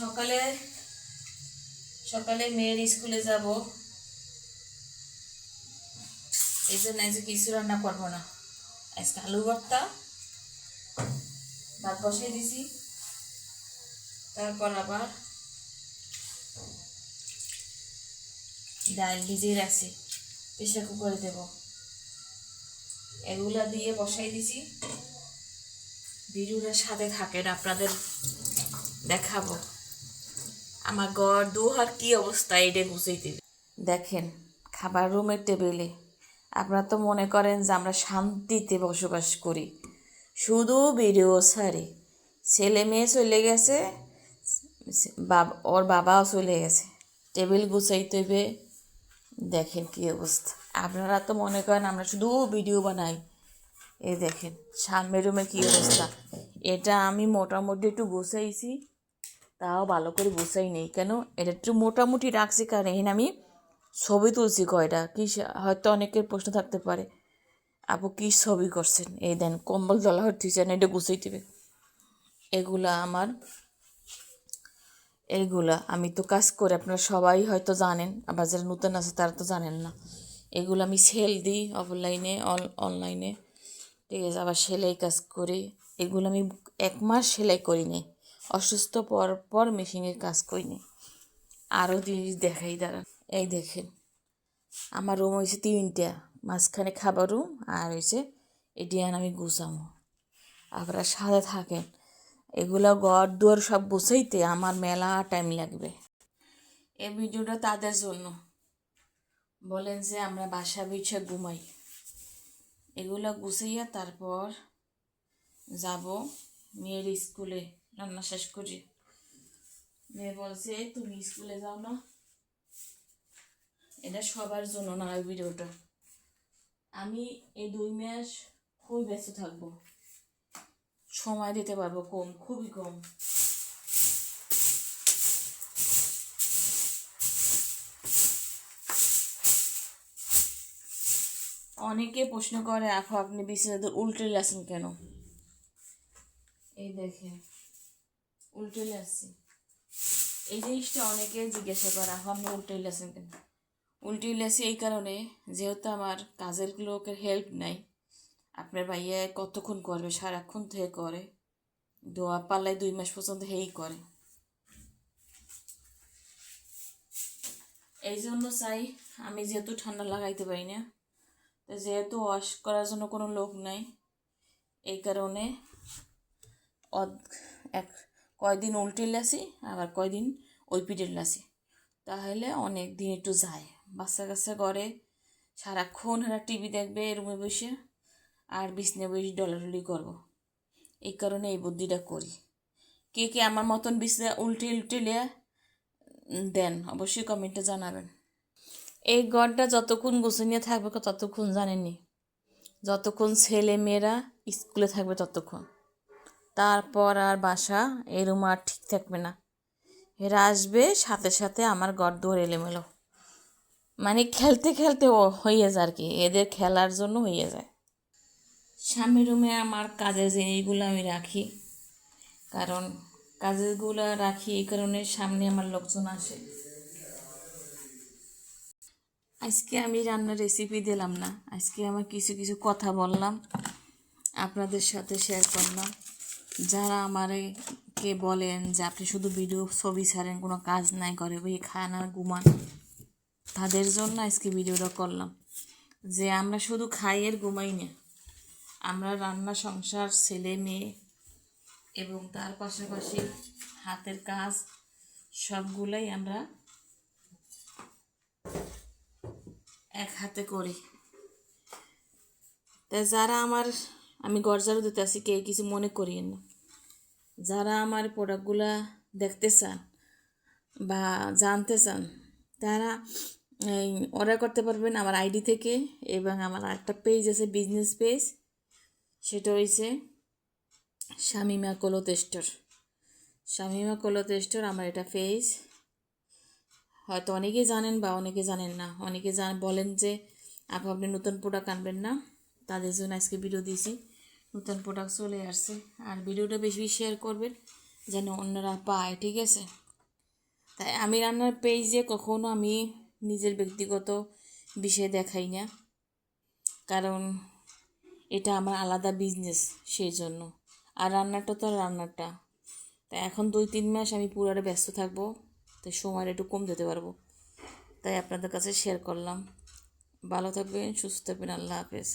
সকালে সকালে মেয়ের স্কুলে যাব, এই জন্য আজকে কিছু রান্না করবো না। আজকে আলু ভর্তা, ভাত বসিয়ে দিছি, তারপর আবার ডাল ভিজিয়ে রাখছি, প্রেশার কুকারে দেব। এগুলা দিয়ে বসাই দিছি। ভিডিওটার সাথে থাকেন, আপনাদের দেখাবো আমার ঘর দুহার কি অবস্থা। এটা গুছাইতে দেখেন খাবার রুমের টেবিলে। আপনারা তো মনে করেন যে আমরা শান্তিতে বসবাস করি, শুধু ভিডিও ছাড়ি। ছেলে মেয়ে চলে গেছে, ওর বাবাও চলে গেছে, টেবিল গুছাইতে হবে। দেখেন কি অবস্থা। আপনারা তো মনে করেন আমরা শুধু ভিডিও বানাই। এই দেখেন সামনের রুমে কী অবস্থা। এটা আমি মোটামুটি একটু গুছাইছি, তাও ভালো করে গুছাই নেই কেন, এটা একটু মোটামুটি রাখছি কারণ এখানে আমি ছবি তুলছি কয়টা। কি হয়তো অনেকের প্রশ্ন থাকতে পারে, আপু কী ছবি করছেন? এই দেন কম্বল দলা হচ্ছে না, এটা গুছাই দেবে। এইগুলা আমি তো কাজ করে, আপনারা সবাই হয়তো জানেন, আবার যারা নতুন আছে তারা তো জানেন না। এগুলো আমি সেল দিই অফলাইনে, অনলাইনে, ঠিক আছে। আবার সেলাই কাজ করি। এগুলো আমি 1 মাস সেলাই করিনি, অসুস্থ পর মেশিনের কাজ করিনি। আরও জিনিস দেখাই দাঁড়ান। এই দেখেন আমার রুম হয়েছে 3টা, মাঝখানে খাবার রুম আর হয়েছে এটি আমি গুছামো। আপনারা সাথে থাকেন। এগুলো ঘর দুয়ার সব গুছাইতে আমার মেলা টাইম লাগবে। এই ভিডিওটা তাদের জন্য বলেন যে আমরা বাসা বিছা ঘুমাই। এগুলো গুছাইয়া তারপর যাব মেয়ের স্কুলে। রান্না শেষ করি। মেয়ে বলছে তুমি স্কুলে যাও না। এটা সবার জন্য না এই ভিডিওটা। আমি এই 2 মাস খুবই ব্যস্ত থাকবো, সময় দিতে পারবো কম, খুবই কম। অনেকে প্রশ্ন করে আপু আপনি বিছানাতে উল্টে আসেন কেন? এই দেখেন উল্টে আসছি। এই জিনিসটা অনেকে জিজ্ঞাসা করে আপু আপনি উল্টে আসেন কেন? উল্টে আসি এই কারণে, যেহেতু আমার কাজের লোকের হেল্প নাই। আপনার ভাইয়া কতক্ষণ করবে, সারাক্ষণ থেকে করে, দোয়া পাল্লায় 2 মাস পর্যন্ত হেই করে। এই জন্য চাই আমি, যেহেতু ঠান্ডা লাগাইতে পারি না, তো যেহেতু ওয়াশ করার জন্য কোনো লোক নাই, এই কারণে এক কয়দিন উল্টে লাসি, আবার কয়দিন ওই পিঠের লাসি, তাহলে অনেক দিন একটু যায়। বাচ্চা কাচ্চা করে সারাক্ষণ এরা টিভি দেখবে রুমে বসে, আর বিছনে বসে ডলাডলি করবো। এই কারণে এই বুদ্ধিটা করি। কে কে আমার মতন বিছনা উল্টে দেন অবশ্যই কমেন্টে জানাবেন। এই ঘরটা যতক্ষণ গুছিয়ে থাকবে ততক্ষণ জানেননি, যতক্ষণ ছেলে মেয়েরা স্কুলে থাকবে ততক্ষণ। তারপর আর বাসা এরম আর ঠিক থাকবে না। এরা আসবে সাথে সাথে আমার ঘর দৌড় এলোমেলো, মানে খেলতে খেলতে হয়ে যায় আর কি, এদের খেলার জন্য হয়ে যায়। স্বামী রুমে আমার কাজের জিনিসগুলো আমি রাখি, কারণ কাজেরগুলো রাখি এই কারণে সামনে আমার লোকজন আসে। আজকে আমি রান্নার রেসিপি দিলাম না, আজকে আমার কিছু কিছু কথা বললাম, আপনাদের সাথে শেয়ার করলাম। যারা আমাকে বলেন যে আপনি শুধু ভিডিও ছবি ছাড়েন, কোনো কাজ নাই, ঘরে বই খান আর ঘুমান, তাদের জন্য আজকে ভিডিওটা করলাম। যে আমরা শুধু খাই আর ঘুমাই না, আমরা রান্না, সংসার, ছেলে মেয়ে এবং তার পাশাপাশি হাতের কাজ সবগুলাই আমরা এক হাতে করি। তাই যারা আমি গরজারও দিতে আসি, কে কিছু মনে করিয়েন না। যারা আমার প্রোডাক্টগুলা দেখতে চান বা জানতে চান, তারা অর্ডার করতে পারবেন আমার আইডি থেকে। এবং আমার একটা পেজ আছে, বিজনেস পেজ, সেটা হয়েছে Shamima cloth store. Shamima cloth store আমার এটা পেজ। হয়তো অনেকেই জানেন বা অনেকে জানেন না। অনেকে বলেন যে আপনি নতুন প্রোডাক্ট আনবেন না, তাদের জন্য আজকে ভিডিও দিয়েছি। নতুন প্রোডাক্ট চলে আসছে, আর ভিডিওটা বেশি বেশি শেয়ার করবেন যেন অন্যরা পায়, ঠিক আছে? তাই আমি রান্নার পেজে কখনো আমি নিজের ব্যক্তিগত বিষয় দেখাই না, কারণ এটা আমার আলাদা বিজনেস, সেই জন্য। আর রান্নাটা তো রান্নাটা, তাই এখন 2-3 মাস আমি পুরাটা ব্যস্ত থাকবো, তাই সময়টা একটু কম দিতে পারবো, তাই আপনাদের কাছে শেয়ার করলাম। ভালো থাকবেন, সুস্থ থাকবেন, আল্লাহ হাফেজ।